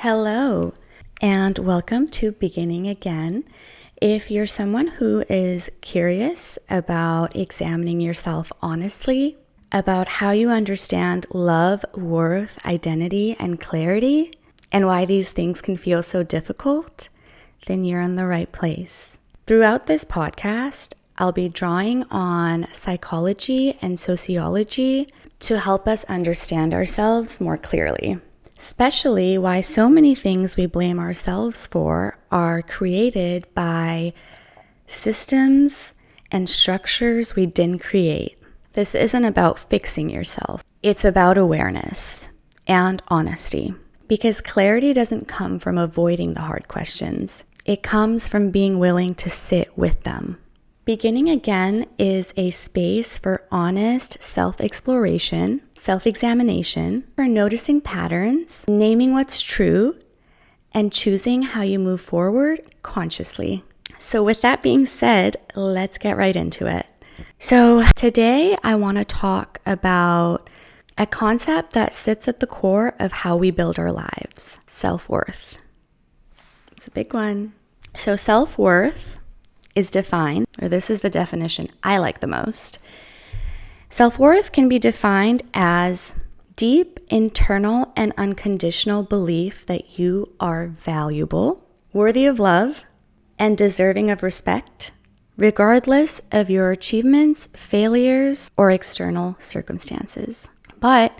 Hello, and welcome to Beginning Again. If you're someone who is curious about examining yourself honestly, about how you understand love, worth, identity, and clarity, and why these things can feel so difficult, then you're in the right place. Throughout this podcast, I'll be drawing on psychology and sociology to help us understand ourselves more clearly. Especially why so many things we blame ourselves for are created by systems and structures we didn't create. This isn't about fixing yourself. It's about awareness and honesty. Because clarity doesn't come from avoiding the hard questions. It comes from being willing to sit with them. Beginning Again is a space for honest self-exploration, self-examination, for noticing patterns, naming what's true, and choosing how you move forward consciously. So with that being said, let's get right into it. So today I want to talk about a concept that sits at the core of how we build our lives, self-worth. It's a big one. So self-worth is defined, or this is the definition I like the most. Self-worth can be defined as deep, internal, and unconditional belief that you are valuable, worthy of love, and deserving of respect, regardless of your achievements, failures, or external circumstances. But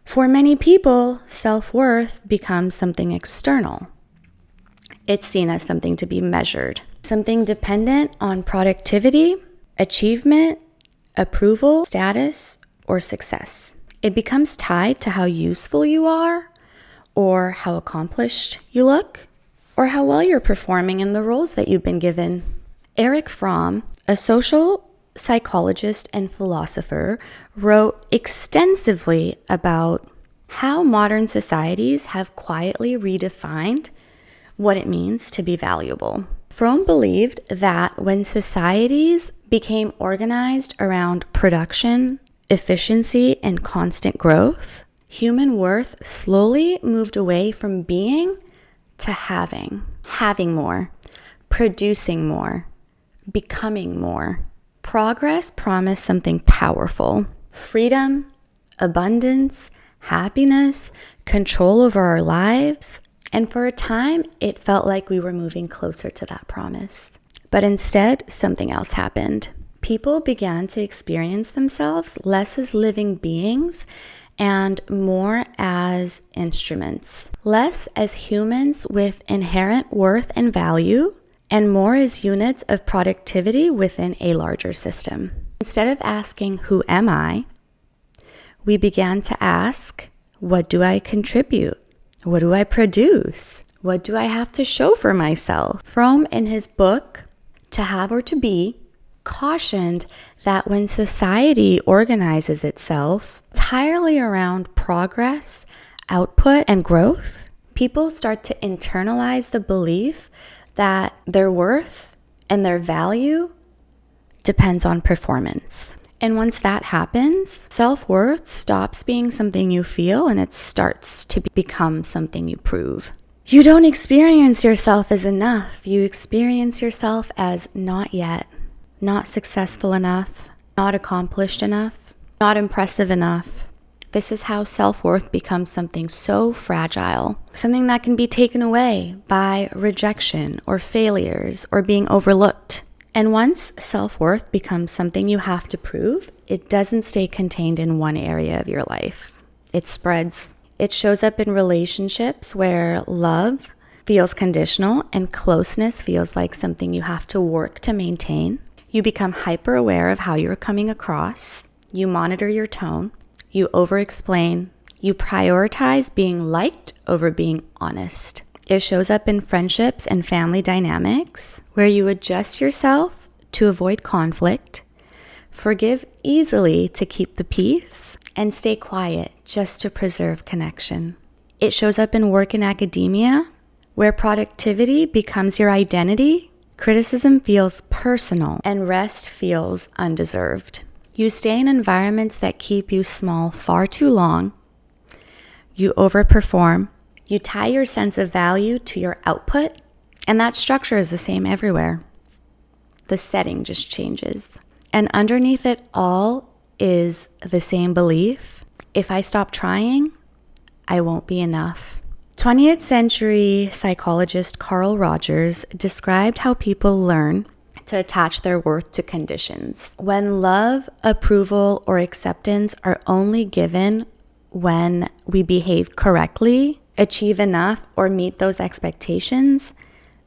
for many people, self-worth becomes something external. It's seen as something to be measured, something dependent on productivity, achievement, approval, status, or success. It becomes tied to how useful you are, or how accomplished you look, or how well you're performing in the roles that you've been given. Erich Fromm, a social psychologist and philosopher, wrote extensively about how modern societies have quietly redefined what it means to be valuable. Fromm believed that when societies became organized around production, efficiency, and constant growth, human worth slowly moved away from being to having more, producing more, becoming more. Progress promised something powerful: freedom, abundance, happiness, control over our lives. And for a time, it felt like we were moving closer to that promise. But instead, something else happened. People began to experience themselves less as living beings and more as instruments. Less as humans with inherent worth and value, and more as units of productivity within a larger system. Instead of asking, "Who am I?" we began to ask, "What do I contribute? What do I produce? What do I have to show for myself?" Fromm, in his book, To Have or to Be, cautioned that when society organizes itself entirely around progress, output, and growth, people start to internalize the belief that their worth and their value depends on performance. And once that happens, self-worth stops being something you feel and it starts to become something you prove. You don't experience yourself as enough. You experience yourself as not yet, not successful enough, not accomplished enough, not impressive enough. This is how self-worth becomes something so fragile, something that can be taken away by rejection or failures or being overlooked. And once self-worth becomes something you have to prove, it doesn't stay contained in one area of your life. It spreads. It shows up in relationships where love feels conditional and closeness feels like something you have to work to maintain. You become hyper aware of how you're coming across. You monitor your tone. You over-explain. You prioritize being liked over being honest. It shows up in friendships and family dynamics where you adjust yourself to avoid conflict, forgive easily to keep the peace, and stay quiet just to preserve connection. It shows up in work and academia where productivity becomes your identity, criticism feels personal, and rest feels undeserved. You stay in environments that keep you small far too long. You overperform. You tie your sense of value to your output, and that structure is the same everywhere. The setting just changes. And underneath it all is the same belief: if I stop trying, I won't be enough. 20th century psychologist Carl Rogers described how people learn to attach their worth to conditions. When love, approval, or acceptance are only given when we behave correctly, achieve enough, or meet those expectations,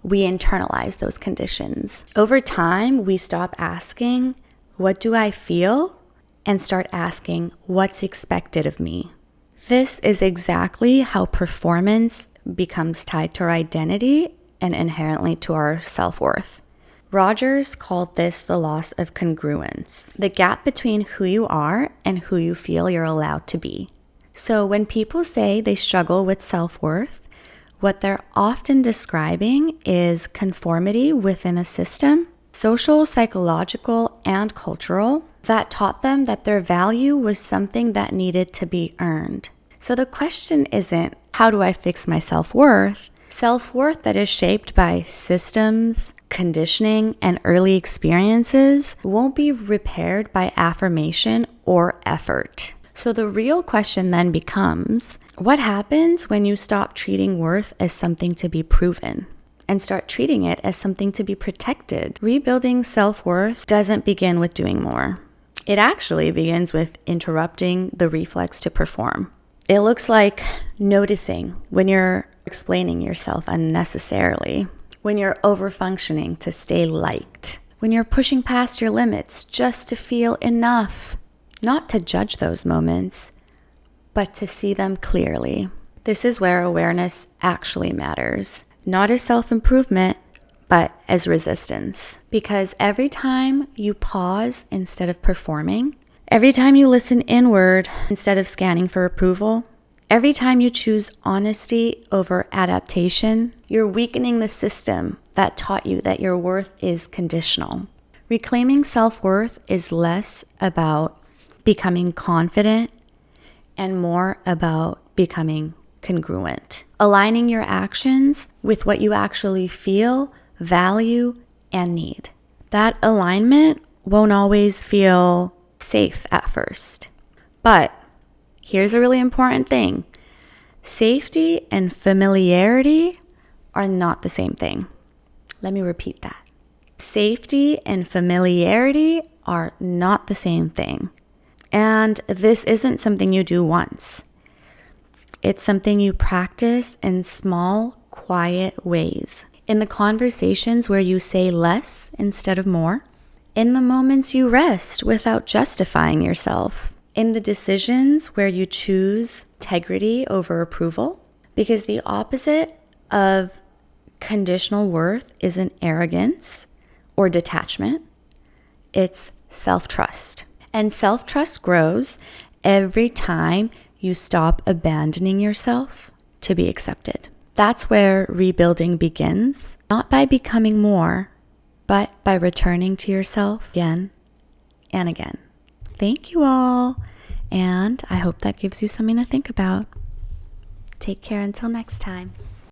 we internalize those conditions. Over time, we stop asking, "What do I feel?" and start asking, "What's expected of me?" This is exactly how performance becomes tied to our identity and inherently to our self-worth. Rogers called this the loss of congruence, the gap between who you are and who you feel you're allowed to be. So when people say they struggle with self-worth, what they're often describing is conformity within a system, social, psychological, and cultural, that taught them that their value was something that needed to be earned. So the question isn't, how do I fix my self-worth? Self-worth that is shaped by systems, conditioning, and early experiences won't be repaired by affirmation or effort. So the real question then becomes, what happens when you stop treating worth as something to be proven and start treating it as something to be protected? Rebuilding self-worth doesn't begin with doing more. It actually begins with interrupting the reflex to perform. It looks like noticing when you're explaining yourself unnecessarily, when you're overfunctioning to stay liked, when you're pushing past your limits just to feel enough. Not to judge those moments, but to see them clearly. This is where awareness actually matters, not as self-improvement, but as resistance. Because every time you pause instead of performing, every time you listen inward instead of scanning for approval, every time you choose honesty over adaptation, you're weakening the system that taught you that your worth is conditional. Reclaiming self-worth is less about becoming confident and more about becoming congruent. Aligning your actions with what you actually feel, value, and need. That alignment won't always feel safe at first. But here's a really important thing. Safety and familiarity are not the same thing. Let me repeat that. Safety and familiarity are not the same thing. And this isn't something you do once. It's something you practice in small, quiet ways. In the conversations where you say less instead of more. In the moments you rest without justifying yourself. In the decisions where you choose integrity over approval. Because the opposite of conditional worth isn't arrogance or detachment. It's self-trust. And self-trust grows every time you stop abandoning yourself to be accepted. That's where rebuilding begins, not by becoming more, but by returning to yourself again and again. Thank you all, and I hope that gives you something to think about. Take care until next time.